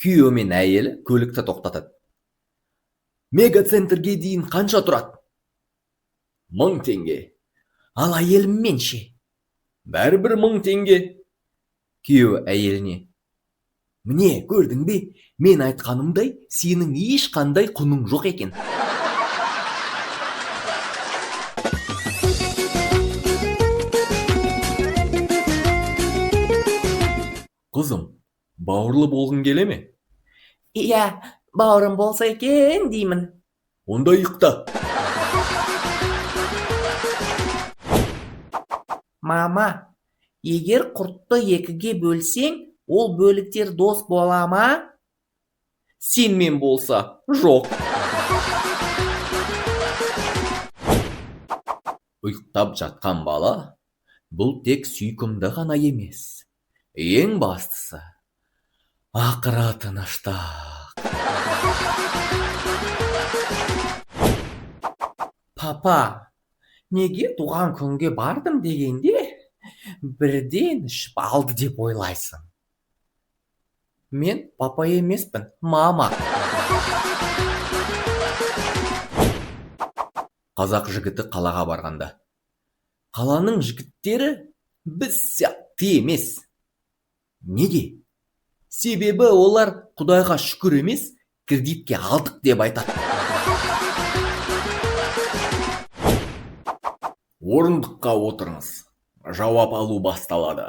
Күйеуі мен әйелі көлікті тоқтатады. Мегацентрге дейін қанша тұрады? 1000 теңге. Ал әйеліммен ше? Бәрібір 1000 теңге. Күйеуі әйеліне: міне, көрдің бе, мен айтқанымдай, сенің ешқандай құның жоқ екен. Қызым, бауырлы болғың келе ме? Иә, бауырым болса екен деймін. Онда ұйықта. Мама, егер құртты екіге бөлсең, ол бөліктер дос бола ма? Сенмен болса, жоқ. Ұйықтап жатқан бала, бұл тек сүйкімді ғана емес. Ең бастысы, ақыры тыныштық. Папа, неге туған күнге бардым дегенде, бірден ішіп алды деп ойлайсың? Мен папа емеспін, мама. Қазақ жігіті қалаға барғанда: қаланың жігіттері біз сияқты емес. Неге? Себебі олар Құдайға шүкір емес, кредитке алдық деп айтады. Орындыққа отырыңыз. Жауап алу басталады.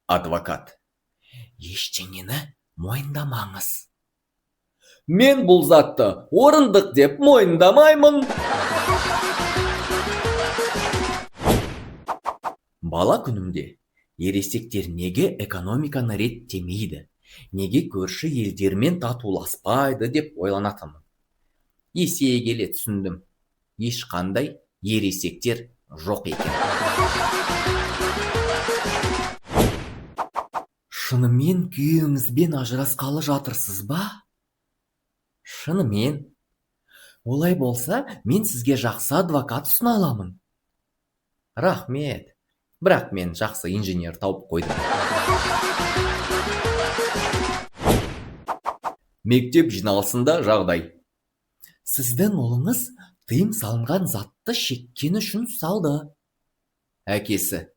Адвокат: Ештеңені мойындамаңыз. Мен бұл затты орындық деп мойындамаймын. Бала күнімде ересектер неге экономиканы реттемейді, неге көрші елдермен татуласпайды деп ойланатынмын. Есейе келе түсіндім, ешқандай ересектер жоқ екен. Шынымен күйеуіңізбен ажырасқалы жатырсыз ба? Шынымен. Олай болса, мен сізге жақсы адвокат ұсына аламын. Рахмет. Бірақ мен жақсы инженер тауып қойдым. Мектеп жиналысында жағдай. Сіздің ұлыңыз тыйым салынған затты шеккені үшін салды. Әкесі: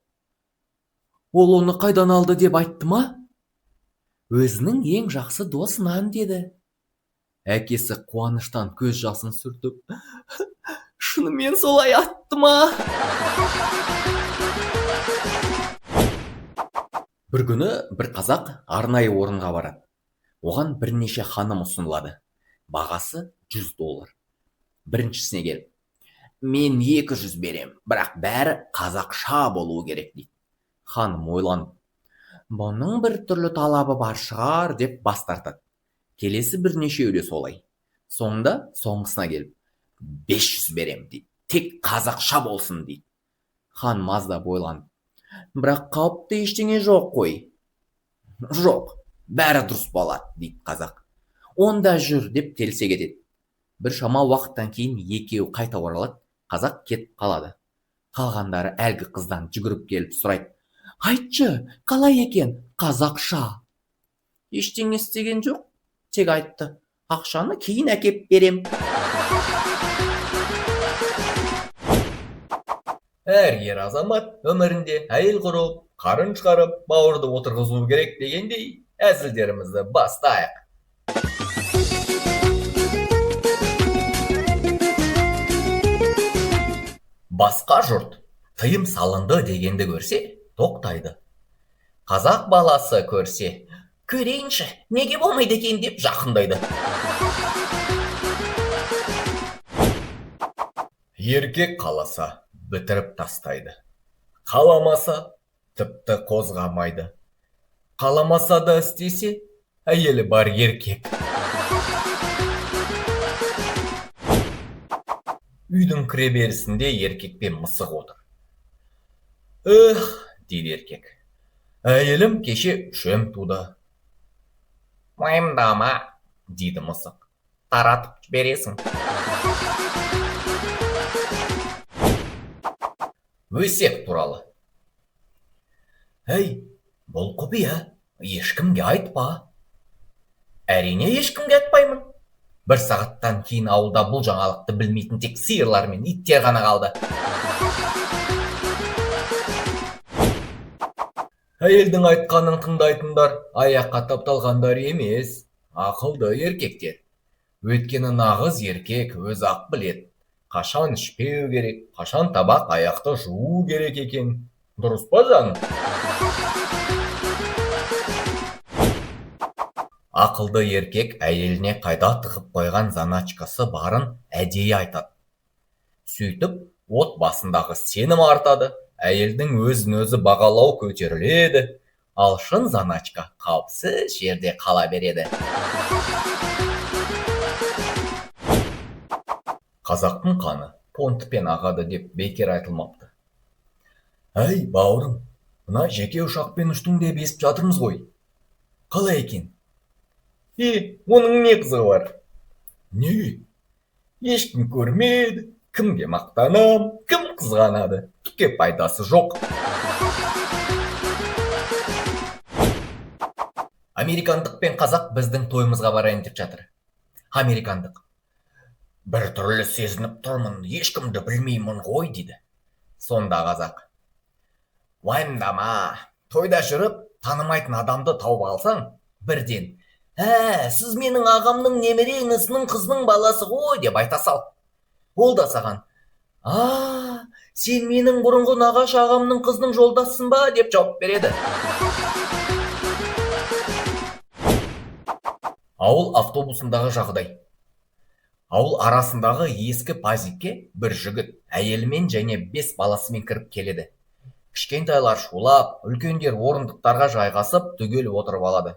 Ол оны қайдан алды деп айтты ма? Өзінің ең жақсы досынан деді. Әкесі қуаныштан көз жасын сүртіп: шынымен солай атты ма? Бір күні бір қазақ арнайы орынға барады. Оған бірнеше ханым ұсынылады. Бағасы $100. Біріншісіне келіп: мен 200 берем, бірақ бәрі қазақша болуы керек дейді. Ханым ойланып: бұның бір түрлі талабы бар шығар деп бас тартады. Келесі бірнешеуі де солай. Соңында соңғысына келіп: 500 берем дейді. Тек қазақша болсын дейді. Ханым аздап ойланып: бірақ қауіпті ештеңе жоқ қой. Жоқ, бәрі дұрыс болады дейді қазақ. Онда жүр деп келісе кетеді. Бір шама уақыттан кейін екеуі қайта оралады. Қазақ кетіп қалады. Қалғандары әлгі қыздан жүгіріп келіп сұрайды: айтшы, қалай екен қазақша? Ештеңе істеген жоқ, тек айтты: ақшаны кейін әкеп берем. Әр ер азамат өмірінде әйел құрып, қарын шығарып, бауырды отырғызу керек дегендей, әзілдерімізді бастайық. Басқа жұрт тыйым салынды дегенді көрсе, тоқтайды. Қазақ баласы көрсе, көрейінші, неге болмайды екен деп жақындайды. Еркек қаласа, бітіріп тастайды. Қаламаса, тіпті қозғамайды. Қаламаса да істесе, әйелі бар еркек. Үйдің кіреберісінде еркекпен мысық отыр. Дейді еркек, әйелім кеше шөм туды. Мойындама, дейді мысық, таратып жібересің. Өсек туралы. Әй, бұл құпия, ешкімге айтпа. Әрине ешкімге айтпаймын. Бір сағаттан кейін ауылда бұл жаңалықты білмейтін тек сиырлар мен иттер ғана қалды. Әйелдің айтқанын тыңдайтындар аяққа тапталғандар емес, ақылды еркектер. Өйткені нағыз еркек өзі ақ біледі. Қашан ішпеу керек, қашан табақ аяқты жуу керек екен. Дұрыс па жаным? Ақылды еркек әйеліне қайда тығып қойған заначкасы барын әдейі айтады. Сөйтіп, от басындағы сенім артады, әйелдің өзін өзі бағалау көтеріледі, ал шын заначка қауіпсіз жерде қала береді. Қазақтың қаны понтпен ағады деп бекер айтылмапты. Әй, бауырым, мына жеке ұшақпен ұштың деп естіп жатырмыз ғой. Қалай екен? Оның не қызығы бар? Не? Ешкім көрмеді, кімге мақтанам, кім қызғанады, түкке пайдасы жоқ. Американдық пен қазақ біздің тойымызға барайын деп жатыр. Американдық: бір түрлі сезініп тұрмын, ешкімді білмеймін ғой дейді. Сонда қазақ: уайымдама, тойда жүріп, танымайтын адамды тауып алсаң, бірден: сіз менің ағамның немере інісінің қызының баласы ғой деп айта сал. Ол да саған: сен менің бұрынғы нағашы ағамның қызының жолдасысың ба деп жауап береді. Ауыл автобусындағы жағдай. Ауыл арасындағы ескі пазикке бір жігіт әйелімен және 5 баласымен кіріп келеді. Кішкентайлар шулап, үлкендер орындықтарға жайғасып түгел отырып алады.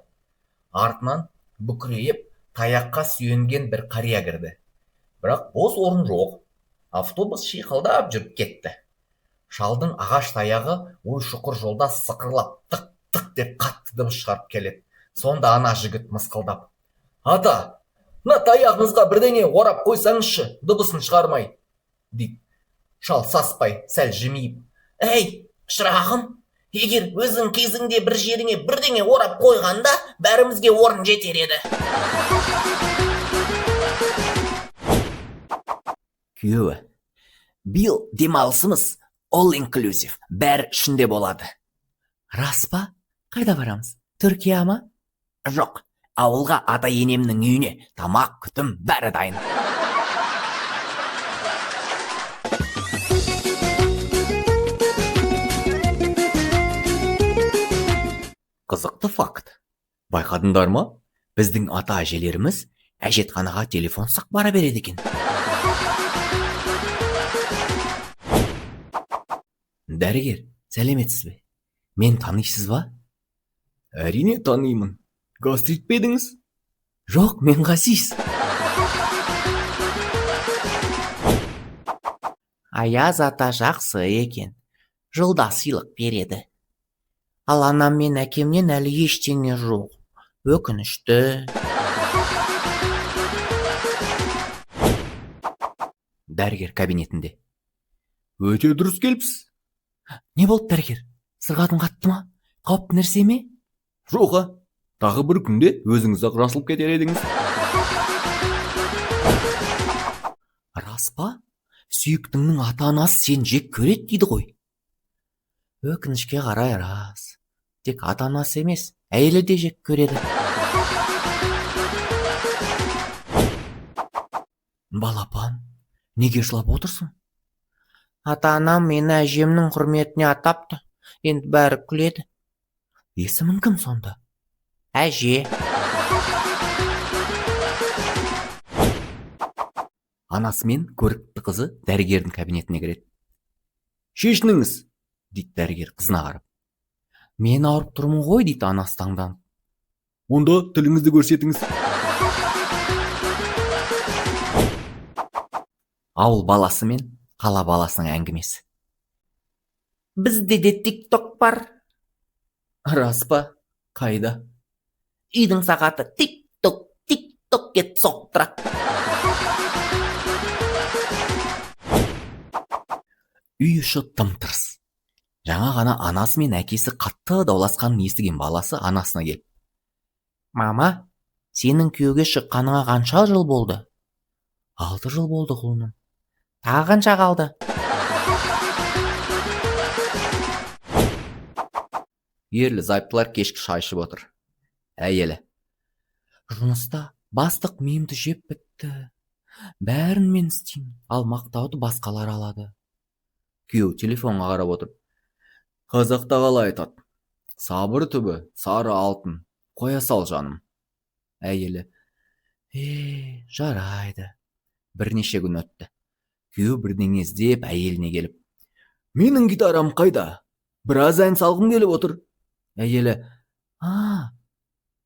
Артынан бүкірейіп, таяққа сүйенген бір қария кірді. Бірақ бос орын жоқ. Автобус шиқылдап жүріп кетті. Шалдың ағаш таяғы ой шұқыр жолда сықырлап, тық-тық деп қатты дыбыс шығарып келеді. Сонда ана жігіт мысқылдап: ата, мына таяғыңызға бірдеңе орап қойсаңызшы, дыбысын шығармай, дейді. Шал саспай, сәл жымиып: әй, шырағым, егер өзің кезіңде бір жеріңе бірдеңе орап қойғанда, бәрімізге орын жетер еді. Күйеуі: биыл демалысымыз all inclusive, бәрі ішінде болады. Рас па? Қайда барамыз? Түркия ма? Жоқ, ауылға ата-енемнің үйіне, тамақ, күтім бәрі дайын. Қызықты факт. Байқадыңдар ма? Біздің ата-әжелеріміз әжетханаға телефон сақ бара береді екен. Дәрігер, сәлеметсіз бе? Мен танисыз ба? Әрине танимын. Гастрит пе едіңіз? Жоқ, мен Ғазиз. Аяз ата жақсы екен. Жылда сыйлық береді. Ал анам мен әкемнен әлі ештеңе жоқ. Өкінішті. Дәрігер кабинетінде: өте дұрыс келіпсіз. Не болды, дәрігер? Сырқатың қатты ма? Қауіпті нәрсе ме? Жоға, тағы бір күнде өзіңіз-ақ жасылып кетер едіңіз. Рас па? Сүйіктіңнің ата-анасы сен жек көреді дейді ғой. Өкінішке қарай рас. Тек ата-анасы емес, әйелі де жек көреді. Балапан, неге жылап отырсың? Ата-анам мені әжемнің құрметіне атапты. Енді бәрі күледі. Есімің кім сонда? Әже. Анасы мен көрікті қызы дәрігердің кабинетіне кіреді. Шешініңіз, дейді дәрігер қызына қарап. Мен ауырып тұрмын ғой, дейді анасы таңданып. Онда тіліңізді көрсетіңіз. Ауыл баласы мен қала баласының әңгімесі. Бізде де тик-ток бар. Рас па? Қайда? Үйдің сағаты тик-ток, тик-ток ет соғып тұрады. Үй іші тым-тырыс. Жаңа ғана анасы мен әкесі қатты дауласқанын естіген баласы анасына келіп: Мама, сенің күйеуге шыққаныңа қанша жыл болды? 6 жыл болды құлыным. Тағы қанша қалды? Ерлі зайыптылар кешкі шай ішіп отыр. Әйелі: Жұмыста бастық миымды жеп бітті. Бәрін мен істеймін, ал мақтауды басқалар алады. Күйеу телефонға қарап отыр. Қазақта қалай айтады? Сабыр түбі сары алтын, қоя сал жаным. Әйелі: Жарайды. Бірнеше күн өтті. Күйеу бірдеңе іздеп әйеліне келіп: менің гитарам қайда? Біраз ән салғым келіп отыр. Әйелі: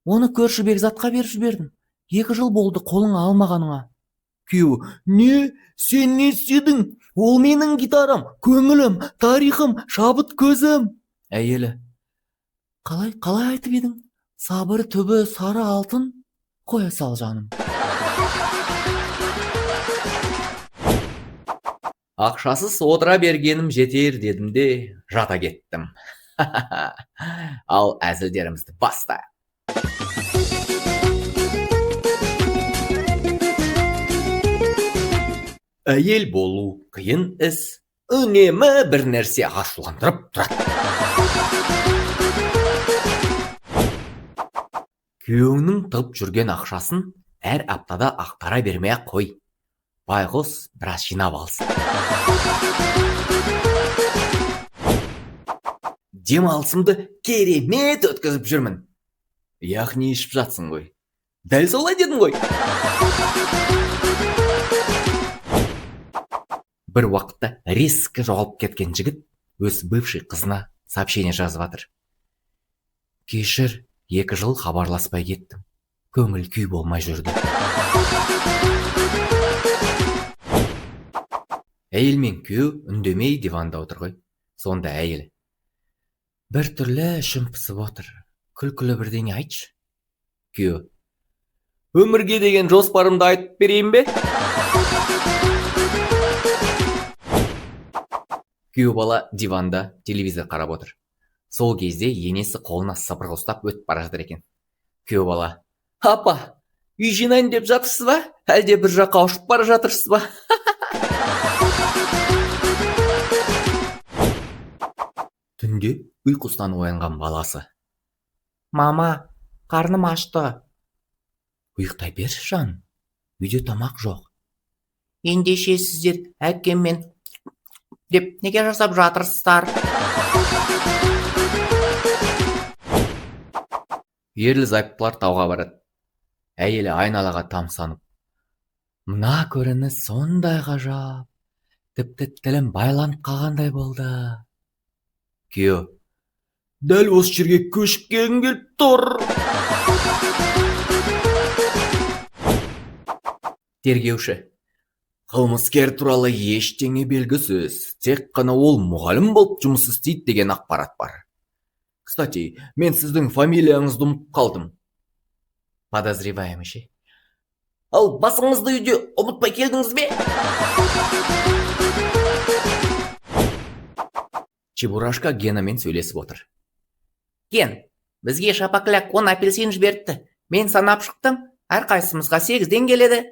оны көрші Бекзатқа беріп жібердім. 2 жыл болды қолыңа алмағаныңа. Күйеу: не? Сен не істедің? Ол менің гитарам, көңілім, тарихым, шабыт көзім. Әйелі: Қалай айтып едің? Сабыр түбі сары алтын, қоя сал жаным. Ақшасыз отыра бергенім жетер дедім де жата кеттім. Ал әзілдерімізді баста. Әйел болу қиын іс, үнемі бір нәрсе ашуландырып тұрады. Күйеуіңнің тығып жүрген ақшасын әр аптада ақтара бермей-ақ қой. Байғұс біраз жинап алсын. Демалысымды керемет өткізіп жүрмін. Яғни ішіп жатсың ғой. Дәл солай дедің ғой. Бір уақытта резко жоғалып кеткен жігіт өз бывший қызына сообщение жазып жатыр. Кешір, 2 жыл хабарласпай кеттім. Көңіл күй болмай жүрді. Әйел мен күйеу үндемей диванда отыр ғой. Сонда әйел: бір түрлі ішім пысып отыр. Күлкілі бірдеңе айтшы. Күйеу: өмірге деген жоспарымды айтып берейін бе? Күйеу бала диванда телевизор қарап отыр. Сол кезде енесі қолына сыпырғы ұстап өтіп бара жатыр екен. Күйеу бала: апа, үй жинайын деп жатырсыз ба? Әлде бір жаққа ұшып бара жатырсыз ба? Түнде ұйқысынан оянған баласы: Мама, қарным ашты. Ұйықтай берші жан, үйде тамақ жоқ. Ендеше сіздер әкеммен деп неге жасап жатырсыздар? Ерлі зайыптылар тауға барады. Әйелі айналаға тамсанып: мына көрініс сондай ғажап, тіпті тілім байланып қалғандай болды. Күйеу: дәл осы жерге көшіп келгім келіп тұр. Тергеуші: қылмыскер туралы ештеңе белгісіз, тек қана ол мұғалім болып жұмыс істейді деген ақпарат бар. Кстати, мен сіздің фамилияңызды ұмытып қалдым. Подозреваемый ше. Ал басыңызды үйде ұмытпай келдіңіз бе? Чебурашка Генамен сөйлесіп отыр. Ген, бізге шапақляк 10 апельсин жіберді. Мен санап шықтым, әрқайсымызға 8-ден келеді.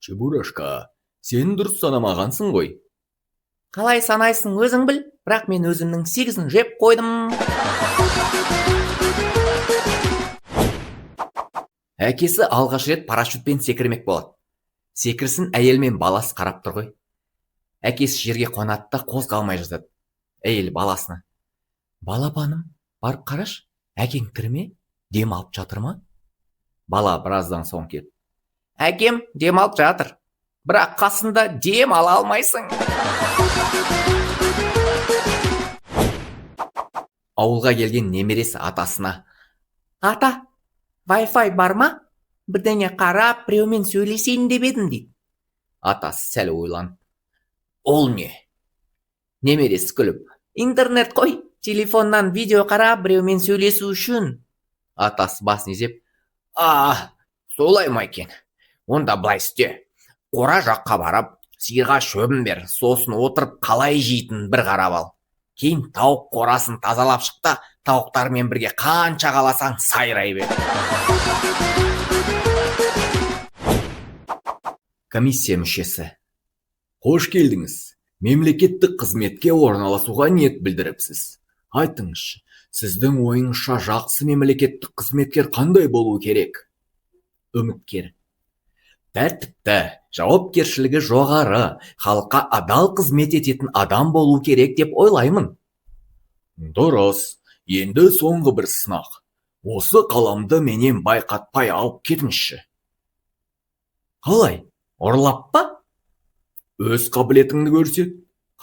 Чебурашка, сен дұрыс санамағансың ғой. Қалай санайсың өзің біл, бірақ мен өзімнің 8-ін жеп қойдым. Әкесі алғаш рет парашютпен секірмек болады. Секірсін әйел мен баласы қарап тұр ғой. Әкесі жерге қонады да қозғалмай жатады. Әйел баласына: балапаным, барып қараш, әкең тірі ме? Дем алып жатыр ма? Бала біраздан соң келіп: әкем дем алып жатыр, бірақ қасында дем ала алмайсың. Ауылға келген немересі атасына: ата, Wi-Fi бар ма? Бірдеңе қарап, біреумен сөйлесейін деп едім дейді. Атасы сәл ойланып: ол не? Немересі күліп: интернет қой, телефоннан видео қарап, біреумен сөйлесу үшін. Атасы басын изеп: солай ма екен? Онда былай істе. Қора жаққа барып, сиырға шөбін бер, сосын отырып қалай жейтінін бір қарап ал. Кейін тауық қорасын тазалап шықта, тауықтармен бірге қанша қаласаң сайрай бер. комиссия мүшесі. Қош келдіңіз. Мемлекеттік қызметке орналасуға ниет білдіріпсіз. Айтыңызшы, сіздің ойыңызша жақсы мемлекеттік қызметкер қандай болуы керек? Үміткер. Тәртіпті, жауапкершілігі жоғары, халыққа адал қызмет ететін адам болу керек деп ойлаймын. Дұрыс. Енді соңғы бір сынақ. Осы қаламды менен байқатпай алып кетіңізші. Қалай? Ұрлап па? Өз қабілетіңді көрсет.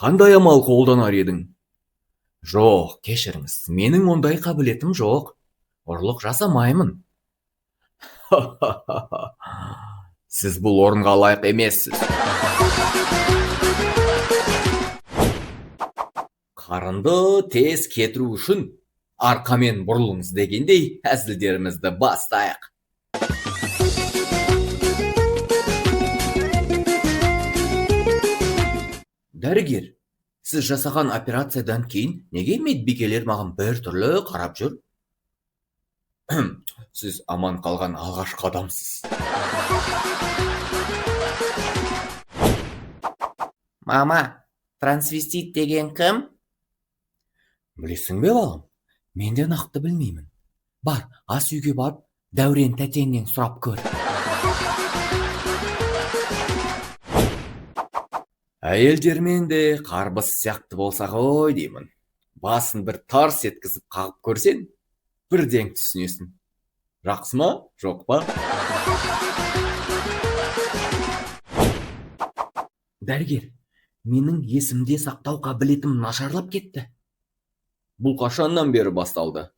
Қандай амал қолданар едің? Жоқ, кешіріңіз, менің ондай қабілетім жоқ. Ұрлық жасамаймын. Сіз бұл орынға лайық емессіз. Қарынды тез кетіру үшін арқамен бұрылыңыз дегендей әзілдерімізді бастайық. Дәрігер, сіз жасаған операциядан кейін неге медбикелер маған бір түрлі қарап жүр? Сіз аман қалған алғашқы адамсыз. Мама, трансвестит деген кім? Білесің бе балам? Мен де нақты білмеймін. Бар, ас үйге барып, Дәурен тәтеңнен сұрап көр. Әйелдермен де қарбыз сияқты болса ғой деймін. Басын бір тарс еткізіп қағып көрсен, бірден түсінесің. Жақсы ма, жоқ па? Дәрігер, менің есімде сақтау қабілетім нашарлап кетті. Бұл қашаннан бері басталды?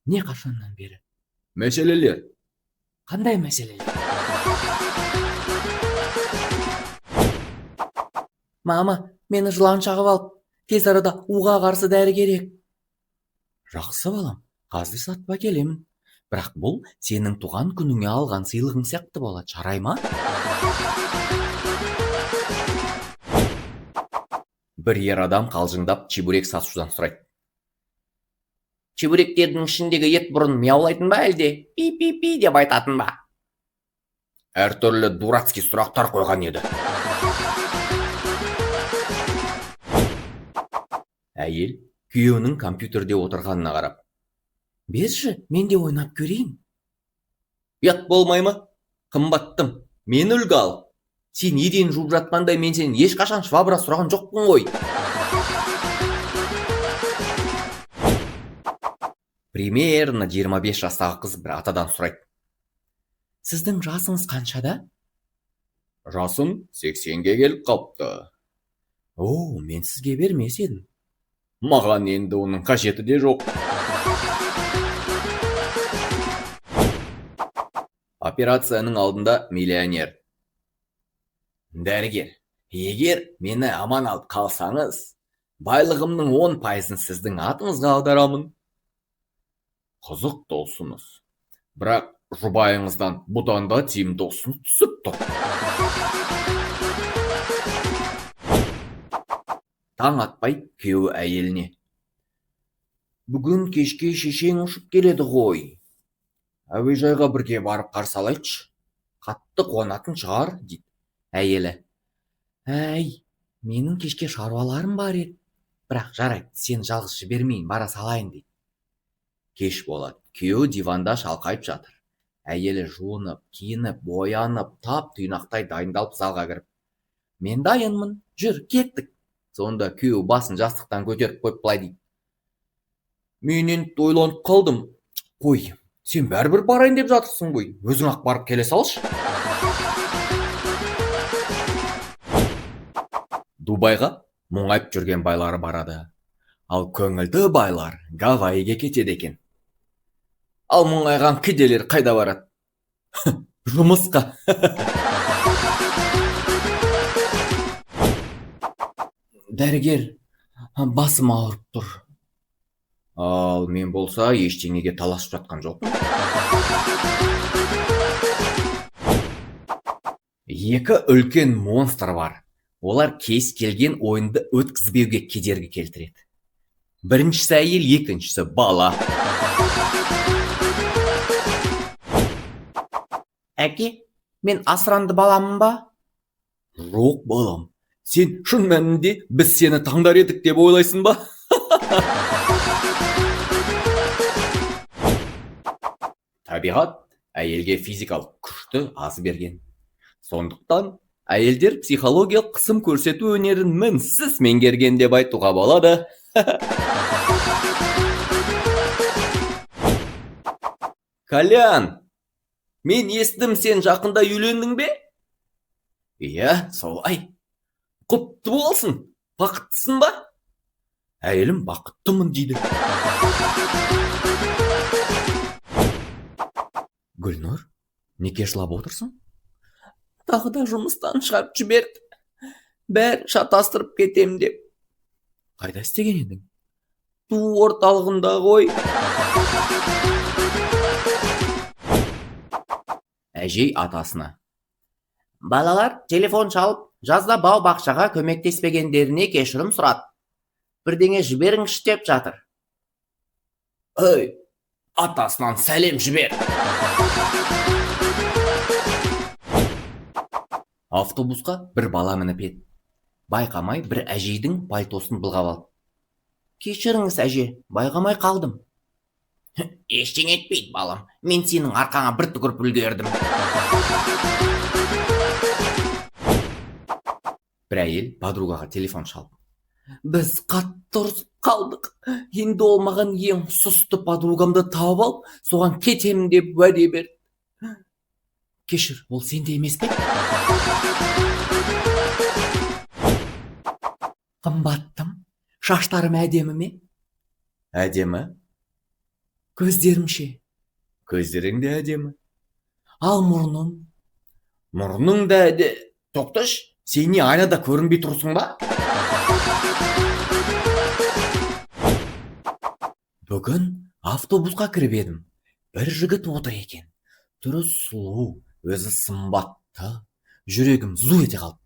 Не қашаннан бері? Мәселелер. Қандай мәселелер? Мама, мені жылан шағып алып, тез арада уға қарсы дәрі керек. Жақсы балам, қазір сатпа келемін. Бірақ бұл сенің туған күніңе алған сыйлығың сияқты болады, жарай ма? Бір ер адам қалжыңдап чебурек сатушыдан сұрайды. Чебуректердің ішіндегі ет бұрын мияулайтын ба әлде? Пи-пи-пи деп айтатын ба? Әртүрлі дурацкий сұрақтар қойған еді. Әйел күйеуінің компьютерде отырғанына қарап. Берші, мен де ойнап көрейін. Ұят болмай ма? Қымбаттым, мен үлгі ал. Сен еден жуып жатқандай мен сен ешқашан швабра сұраған жоқпын ғой. Примерно 25 жастағы қыз бір атадан сұрайды. Сіздің жасыңыз қаншада? Жасым 80-ге келіп қалыпты. О, мен сізге бермес едім. Маған енді оның қажеті де жоқ. Операцияның алдында миллионер. Дәрігер, егер мені аман алып қалсаңыз, байлығымның 10%-ын сіздің атыңызға аударамын. Қызық досыңыз. Бірақ жұбайыңыздан бұдан да тиімді ұсыныс түсіп тұр. Таң атпай күйеуі әйеліне. Бүгін кешке шешең ұшып келеді ғой. Әуежайға бірге барып қарсы алайықшы. Қатты қуанатын шығар, дейді. Әйелі. Әй, менің кешке шаруаларым бар еді. Бірақ жарайды, сен жалғыз жібермейін, бара салайын дейді. Кеш болады. Күйеуі диванда шалқайып жатыр. Әйелі жуынып, киініп, боянып, тап тұйнақтай дайындалып залға кіріп. Мен дайынмын, жүр, кеттік. Сонда күйеуі басын жастықтан көтеріп қойып былай дейді. Мен енді ойланып қалдым. Қой, сен бәрібір барайын деп жатырсың ғой. Өзің ақ барып келе салшы. Дубайға мұңайып жүрген байлары барады. Ал көңілді байлар Гавайиге кетеді екен. Ал мұңайған кедейлер қайда барады? Жұмысқа. Дәрігер, басым ауырып тұр. Ал мен болса ештеңеге таласып жатқан жоқпын. Екі үлкен монстр бар. Олар кез келген ойынды өткізбеуге кедергі келтіреді. Біріншісі әйел, екіншісі бала. Әке, мен асыранды баламын ба? Жоқ балам, сен шын мәнінде біз сені таңдар едік деп ойлайсың ба? Табиғат әйелге физикалық күшті аз берген. Сондықтан әйелдер психологиялық қысым көрсету өнерін мінсіз меңгерген деп айтуға болады. Калян, мен естідім, сен жақында үйлендің бе? Иә, солай. Құтты болсын, бақыттысың ба? Әйелім бақыттымын дейді. Гүлнұр, неге жылап отырсың? Тағы да жұмыстан шығарып жіберді. Бәрін шатастырып кетем деп. Қайда істеген едің? Туу орталығында ғой. Әжей атасына: балалар телефон шалып, жазда бау бақшаға көмектеспегендеріне кешірім сұрады. Бірдеңе жіберіңізші деп жатыр. Ой, атасынан сәлем жібер. Автобусқа бір бала мініп еді. Байқамай бір әжейдің пальтосын былғап алды. Кешіріңіз әже, байқамай қалдым. Ештеңе етпейді балам, мен сенің арқаңа бір түкіріп үлгердім. Бір әйел подругаға телефон шалды. Біз қатты ұрысып қалдық. Енді ол маған ең сұсты подругамды тауып алып, соған кетемін деп уәде берді. Кешір, ол сенде емес пе? Қымбаттым, шаштарым әдемі ме? Әдемі. Көздерім ше? Көздерің де әдемі. Ал мұрның? Мұрның да Тоқташ, сен не айнада көрінбей тұрсың ба? Бүгін автобусқа кіріп едім. Бір жігіт отыр екен. Түрі сұлу, өзі сымбатты. Жүрегім зу ете қалды.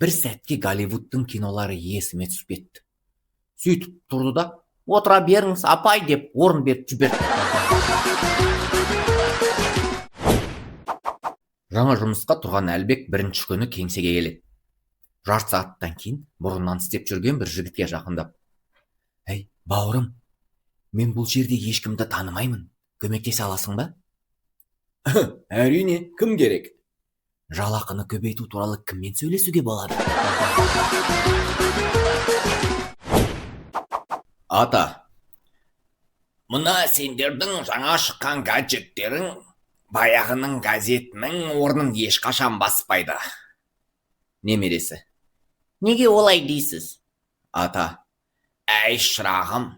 Бір сәтке Голливудтың кинолары есіме түсіп кетті. Сөйтіп тұрды да: отыра беріңіз апай деп орын беріп жіберді. Жаңа жұмысқа тұрған Әлбек бірінші күні кеңсеге келеді. Жарты сағаттан кейін бұрыннан істеп жүрген бір жігітке жақындап: әй, бауырым, мен бұл жерде ешкімді танымаймын, көмектесе аласың ба? Әрине, кім керек? Жалақыны көбейту туралы кіммен сөйлесуге болады? Ата, мына сендердің жаңа шыққан гаджеттерің баяғының газетінің орнын ешқашан баспайды. Немересі: неге олай дейсіз? Ата: әй шырағым,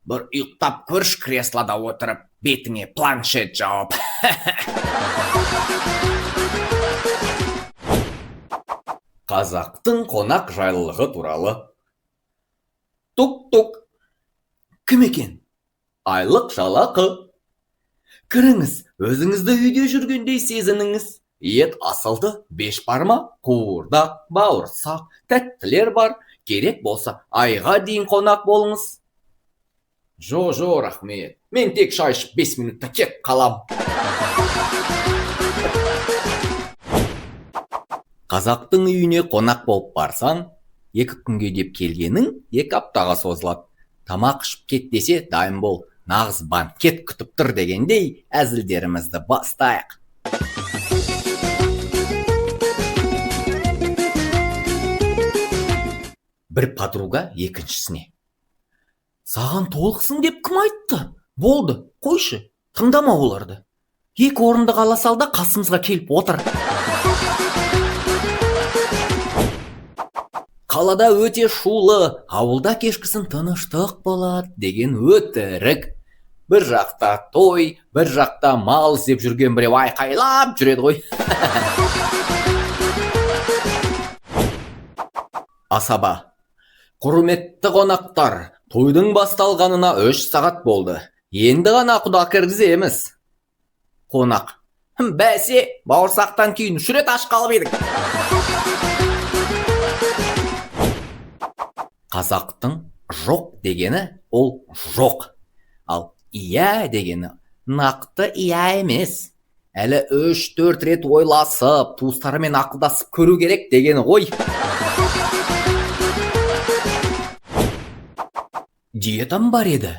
бір ұйықтап көрші креслода отырып, бетіңе планшет жауып. Қазақтың қонақ жайлылығы туралы. Тук-тук. Кім екен? Айлық жалақы. Кіріңіз, өзіңізді үйде жүргендей сезініңіз. Ет асылды, бешбармақ, қуырдақ, бауырсақ, тәттілер бар. Керек болса, айға дейін қонақ болыңыз. Жо, рахмет. Мен тек шай ішіп 5 минутта кеп қалам. Қазақтың үйіне қонақ болып барсаң, 2 күнге деп келгенің 2 аптаға созылады. Тамақ ішіп кет десе, дайын бол. Нағыз банкет күтіп тұр дегендей, әзілдерімізді бастайық. Бір подруга екіншісіне: саған толықсың деп кім айтты? Болды, қойшы, тыңдама оларды. 2 орынды ала сал да қасымызға келіп отыр. Қалада өте шулы, ауылда кешкісін тыныштық болады деген өтірік. Бір жақта той, бір жақта мал іздеп жүрген біреу айқайлап жүреді ғой. Асаба: құрметті қонақтар, тойдың басталғанына 3 сағат болды. Енді ғана құда кіргіземіз. Қонақ: бәсе, бауырсақтан кейін 3 рет аш қалып едік. Қазақтың жоқ дегені ол жоқ. Ал иә дегені нақты иә емес. Әлі 3-4 рет ойласып, туыстарымен ақылдасып көру керек дегені ғой. Диетам бар еді.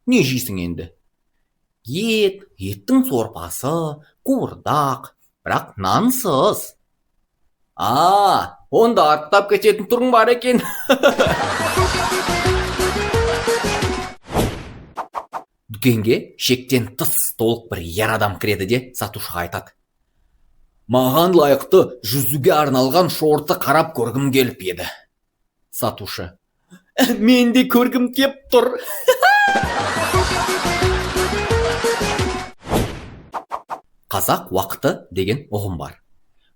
Не жейсің енді? Ет, еттің сорпасы, қуырдақ, бірақ нансыз. Онда артап кететін түрің бар екен. Дүкенге шектен тыс толық бір ер адам кіреді де сатушыға айтады: маған лайықты жүзуге арналған шорты қарап көргім келіп еді. Сатушы: мен де көргім кеп тұр. Қазақ уақыты деген ұғым бар.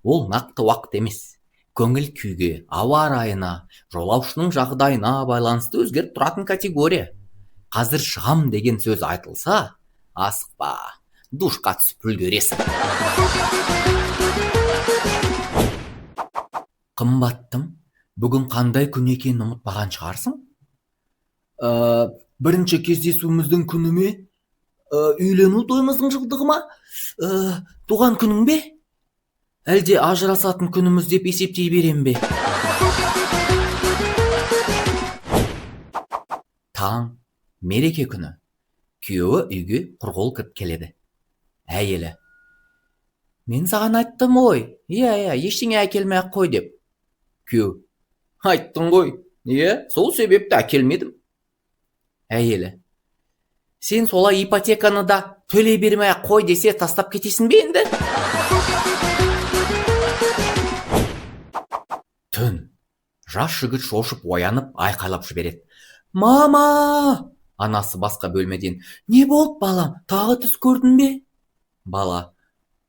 Ол нақты уақыт емес. Көңіл күйге, ауа райына, жолаушының жағдайына байланысты өзгеріп тұратын категория. Қазір шығам деген сөз айтылса, асықпа, душқа түсіп үлгересің. Қымбаттым, бүгін қандай күн екенін ұмытпаған шығарсың? Бірінші кездесуіміздің күні ме? Үйлену тойымыздың жылдығы ма? Туған күнің бе? Әлде ажырасатын күніміз деп есептей берем бе? Таң, мереке күні. Күйеуі үйге құрғыл кіріп келеді. Әйелі: мен саған айттым ғой, ештеңе әкелмей-ақ қой деп. Күйеу: айттың ғой, сол себепті әкелмедім. Әйелі: сен солай ипотеканы да төлей бермей-ақ қой десе тастап кетесің бе енді? Түн. Жас жігіт шошып оянып айқайлап жібереді: мама! Анасы басқа бөлмеден: не болды балам, тағы түс көрдің бе? Бала: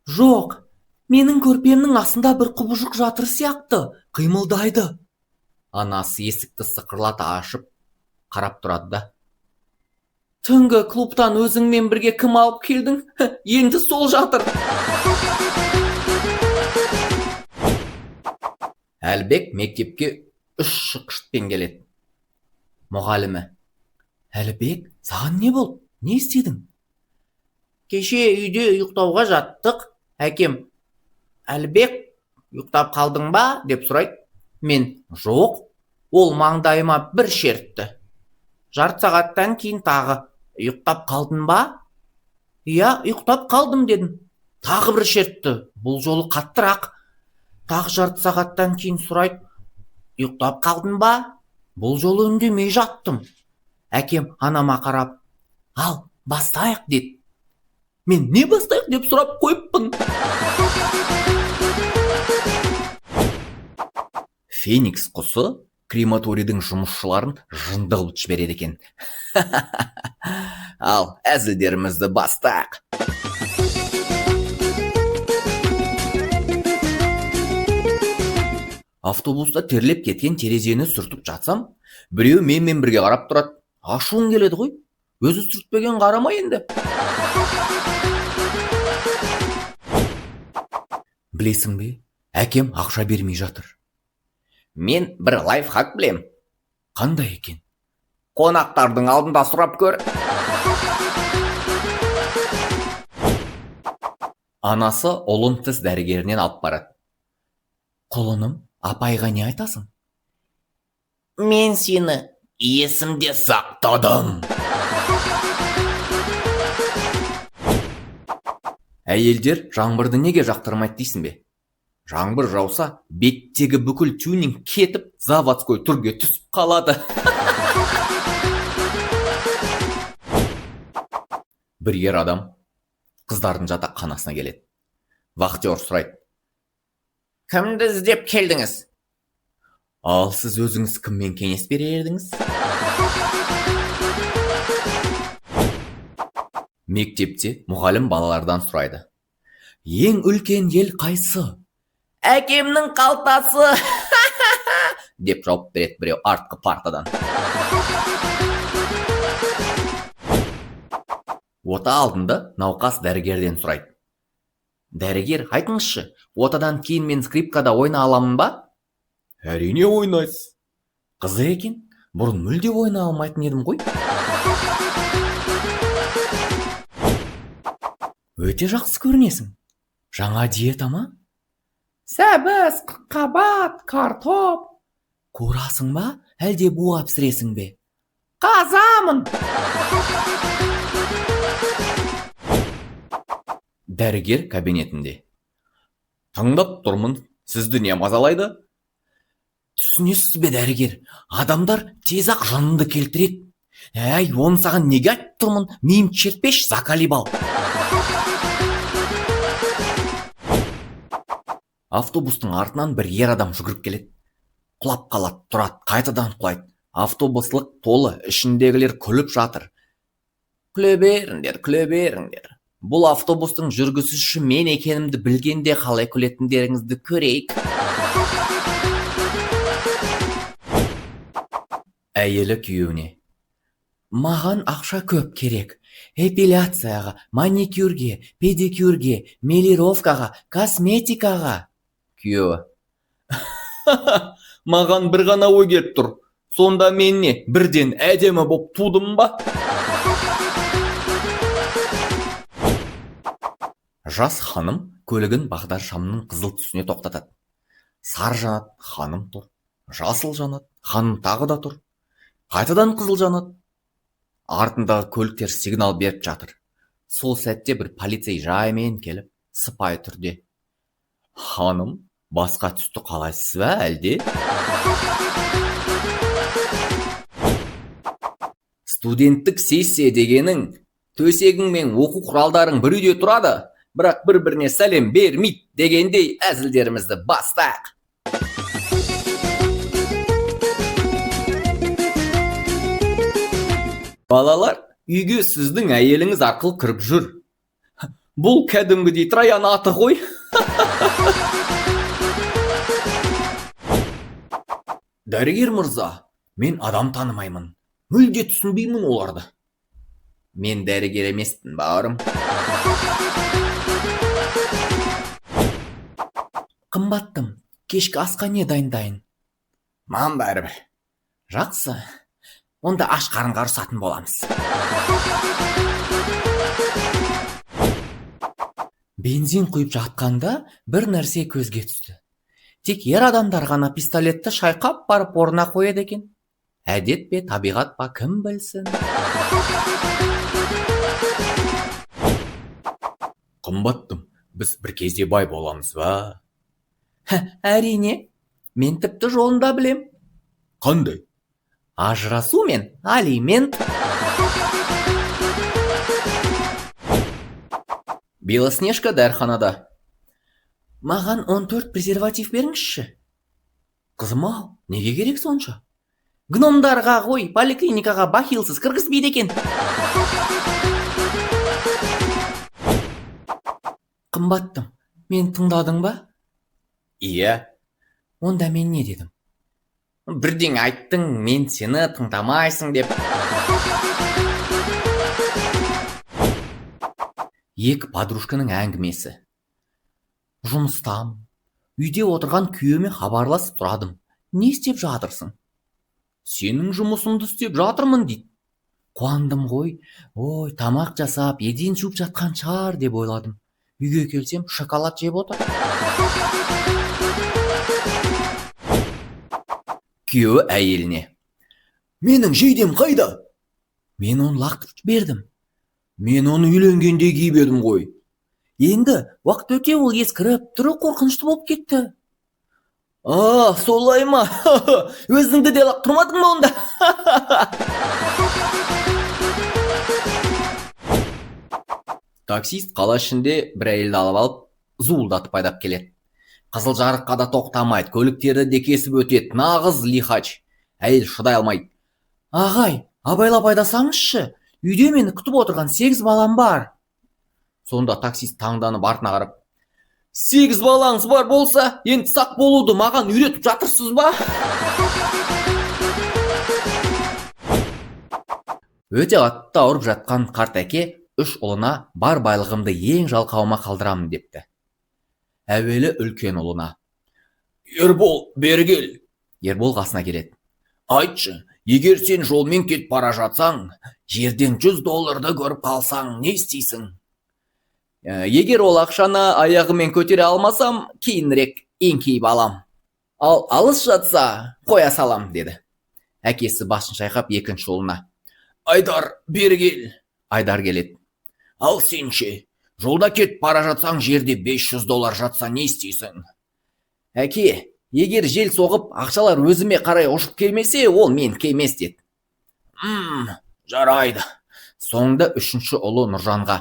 жоқ, менің көрпемнің астында бір құбыжық жатыр сияқты, қимылдайды. Анасы есікті сықырлата ашып қарап тұрады да: түнгі клубтан өзіңмен бірге кім алып келдің? Енді сол жатыр. Әлбек мектепке 3 шықшытпен келеді. Мұғалімі: Әлбек, саған не болды? Не істедің? Кеше үйде ұйықтауға жаттық. Әкем: Әлбек, ұйықтап қалдың ба? Деп сұрайды. Мен: жоқ, ол маңдайыма бір шертті. Жарты сағаттан кейін тағы: ұйықтап қалдың ба? Иә, ұйықтап қалдым дедім. Тағы бір шертті. Бұл жолы қаттырақ. Тағы жарты сағаттан кейін сұрайды: ұйықтап қалдың ба? Бұл жолы үндемей жаттым. Әкем анама қарап: ал, бастайық деді. Мен не бастайық деп сұрап қойыппын. Феникс құсы крематорийдің жұмысшыларын жынды қылып жібереді екен. Ал, әзілдерімізді бастайық. Автобуста терлеп кеткен терезені сүртіп жатсам, біреу менімен бірге қарап тұрады. Ашуың келеді ғой. Өзі сүртпеген қарама енді. Білесің бе, әкем ақша бермей жатыр. Мен бір лайфхак білем. Қандай екен? Қонақтардың алдында сұрап көр. Анасы ұлын тіс дәрігерінен алып барады. Құлыным, апайға не айтасың? Мен сені есімде сақтадым. Әйелдер жаңбырды неге жақтырмайды дейсің бе? Жаңбыр жауса, беттегі бүкіл тюнинг кетіп, заводской түрге түсіп қалады. Бір ер адам қыздардың жатақханасына келеді. Вахтер сұрайды: кімді іздеп келдіңіз? Ал сіз өзіңіз кіммен кеңес берер едіңіз? Мектепте мұғалім балалардан сұрайды: ең үлкен ел қайсы? Әкемнің қалтасы! Деп жауап береді біреу артқы партадан. Ота алдында науқас дәрігерден сұрайды: дәрігер, айтыңызшы, отадан кейін мен скрипкада ойна аламын ба? Әрине ойнайсыз. Қызық екен, бұрын мүлде ойна алмайтын едім ғой. Өте жақсы көрінесің. Жаңа диета ма? Сәбіз, қабат, картоп. Қуырасың ба, әлде буға пісіресің бе? Қазамын. Дәрігер кабинетінде. Тыңдап тұрмын, сізді не мазалайды? Түсінесіз бе, дәрігер, адамдар тез-ақ жаныңды келтіреді. Әй, оны саған неге айтып тұрмын, миым шертпеш, закалибал. Автобустың артынан бір ер адам жүгіріп келеді. Құлап қалады, тұрады, қайтадан құлайды. Автобуслық толы, ішіндегілер күліп жатыр. Күле беріңдер, күле беріңдер. Бұл автобустың жүргізушісі мен екенімді білгенде қалай күлетіндеріңізді көрейік. Әйелі күйеуіне. Маған ақша көп керек. Эпиляцияға, маникюрге, педикюрге, мелировкаға, косметикаға. Күйеуі. Маған бір ғана ой келіп тұр. Сонда мен не, бірден әдемі боп тудым ба? Жас ханым көлігін бағдар шамның қызыл түсіне тоқтатады. Сары жанат, ханым тұр. Жасыл жанат, ханым тағы да тұр. Қайтадан қызыл жанат. Артындағы көліктер сигнал беріп жатыр. Сол сәтте бір полицей жаймен келіп, сыпайы түрде. Ханым, басқа түсті қалайсыз ба әлде? Студенттік сессия дегенің, төсегің мен оқу құралдарың бір үйде тұрады, бірақ бір-біріне сәлем бермейді дегендей әзілдерімізді бастайық. Балалар, үйге сіздің әйеліңіз арқылы кіріп жүр. Бұл кәдімгідей Троян аты ғой. Дәрігер мырза, мен адам танымаймын. Мүлде түсінбеймін оларды. Мен дәрігер емеспін, бауырым. Қымбаттым, кешкі асқа не дайындайын? Маған бәрібір. Жақсы. Онда аш қарынға ұрсатын боламыз. Бензин құйып жатқанда бір нәрсе көзге түсті. Тек ер адамдар ғана пистолетті шайқап барып орнына қояды екен. Әдет пе, табиғат па, кім білсін? Қымбаттым, біз бір кезде бай боламыз ба? Әрине, мен тіпті жолында білем. Қандай? Ажырасу мен алимент. Белоснежка дәрханада. Маған 14 презерватив беріңізші. Қызым-ау, неге керек сонша? Гномдарға ғой, поликлиникаға бахилсыз кіргізбейді екен. Қымбаттым, мен тыңдадың ба? Иә. Онда мен не дедім? Бірден айттың, мен сені тыңдамайсың деп. Екі подружканың әңгімесі. Жұмыстам. Үйде отырған күйеуіме хабарласып тұрадым. Не істеп жатырсың? Сенің жұмысыңды істеп жатырмын дейді. Қуандым ғой. Ой, тамақ жасап, еден жуып жатқан шығар деп ойладым. Үйге келсем, шоколад жеп отыр. Күйеуі әйеліне. Менің жейдем қайда? Мен оны лақтырып бердім. Мен оны үйленгенде киіп едім ғой. Енді уақыт өте ол ескіріп, түрі қорқынышты болып кетті. Солай ма? Өзіңді де лақтырмадың ба онда? Таксист қала ішінде бір әйелді алып алып, зуылдатып айдап келеді. Қызыл жарыққа да тоқтамайды, көліктерді де кесіп өтеді, нағыз лихач. Әйел шыдай алмайды. Ағай, абайлап айдасаңызшы, үйде мені күтіп отырған 8 балам бар. Сонда таксист таңданып артына қарап, 8 балаңыз бар болса, енді сақ болуды маған үйретіп жатырсыз ба? Өте қатты ауырып жатқан қарт әке 3 ұлына бар байлығымды ең жалқауыма қалдырамын депті. Әуелі үлкен ұлына. Ербол, бері кел. Ербол қасына келеді. Айтшы, егер сен жолмен кетіп бара жатсаң, жерден $100 көріп қалсаң, не істейсің? Егер ол ақшаны аяғымен көтере алмасам, кейінірек еңкейіп алам. Ал алыс жатса, қоя салам, деді. Әкесі басын шайқап екінші ұлына: Айдар, бері кел. Айдар келеді. Ал сенше, жолда кетіп бара жатсаң, жерде $500 жатса не істейсің? Әке, егер жел соғып, ақшалар өзіме қарай ұшып келмесе, ол мен келмес, деді. Жарайды. Соңында үшінші ұлы Нұржанға: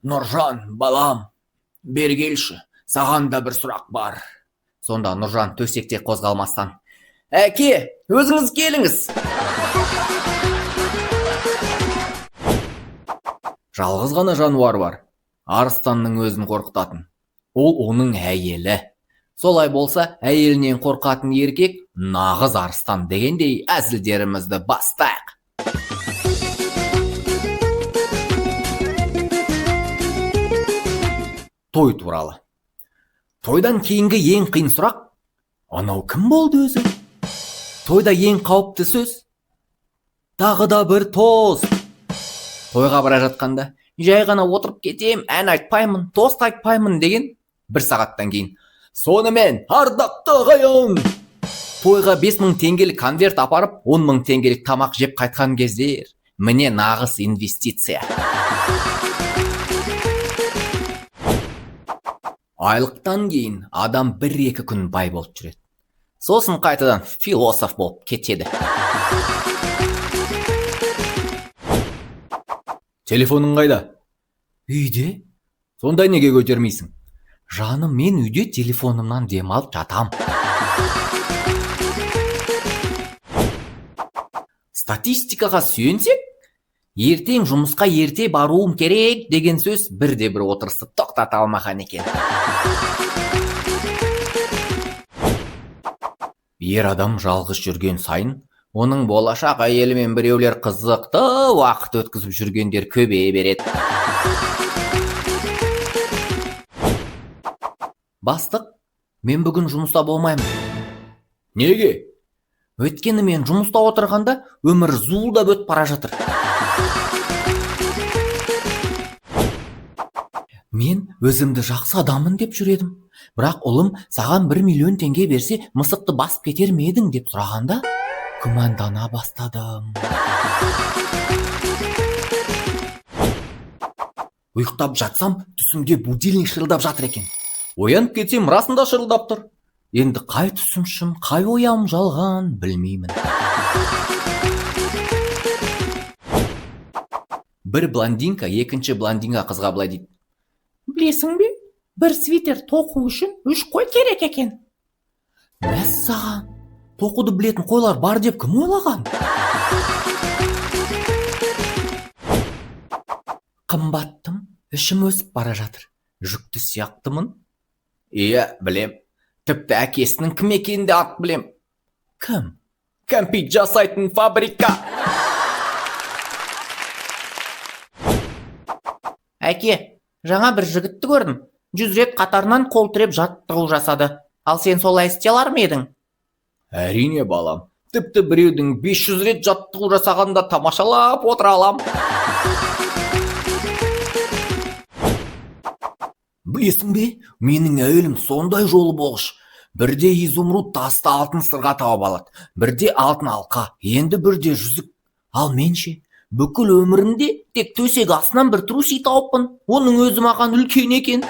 Нұржан, балам, бері келші, саған да бір сұрақ бар. Сонда Нұржан төсекте қозғалмастан: Әке, өзіңіз келіңіз. Жалғыз ғана жануар бар, арыстанның өзін қорқытатын. Ол оның әйелі. Солай болса, әйелінен қорқатын еркек нағыз арыстан дегендей әзілдерімізді бастайық. Той туралы. Тойдан кейінгі ең қиын сұрақ: анау кім болды өзі? Тойда ең қауіпті сөз: тағы да бір тост. Тойға бара жатқанда: жай ғана отырып кетем, ән айтпаймын, тост айтпаймын деген бір сағаттан кейін: сонымен, ардақты ағайын! Тойға 5000 теңгелік конверт апарып, 10 000 теңгелік тамақ жеп қайтқан кездер. Міне нағыз инвестиция. Айлықтан кейін адам 1-2 күн бай болып жүреді. Сосын қайтадан философ болып кетеді. Телефоның қайда? Үйде. Сонда неге көтермейсің? Жаным, мен үйде телефонымнан демалып жатам. Статистикаға сүйенсек, ертең жұмысқа ерте баруым керек деген сөз бірде-бір отырысты тоқтата алмаған екен. Ер адам жалғыз жүрген сайын, оның болашақ әйелімен біреулер қызықты уақыт өткізіп жүргендер көбейе береді. Бастық, мен бүгін жұмыста болмаймын. Неге? Өйткені мен жұмыста отырғанда өмір зуылдап өтіп бара жатыр. Мен өзімді жақсы адамын деп жүредім. Бірақ ұлым саған 1 миллион теңге берсе, мысықты басып кетер ме едің деп сұрағанда, күмәндана бастадым. Ұйықтап жатсам, түсімде будильник шырылдап жатыр екен. Оянып кетсем, расында шырылдап тұр. Енді қай түсім шын, қай оям жалған, білмеймін. Бір блондинка екінші блондинға қызға былай дейді: білесің бе, бір свитер тоқу үшін 3 қой керек екен. Мәссаған, тоқуды білетін қойлар бар деп кім ойлаған? Қымбаттым, ішім өсіп бара жатыр. Жүкті сияқтымын? Иә, білем. Тіпті әкесінің кім екенін де ат білем. Кім? Кәмпит жасайтын фабрика. Әке, жаңа бір жігітті көрдім. 100 рет қатарынан қол тіреп жаттығу жасады. Ал сен солай істей алар ма едің? Әрине, балам. Тіпті біреудің 500 рет жаттығу жасағанда тамашалап отыра алам. Білесің бе, менің әйелім сондай жолы болғыш. Бірде изумруд тасты алтын сырға тауып алады, бірде алтын алқа, енді бірде жүзік. Ал менше, бүкіл өмірімде тек төсек астынан бір труси тауыппын. Оның өзі маған үлкен екен.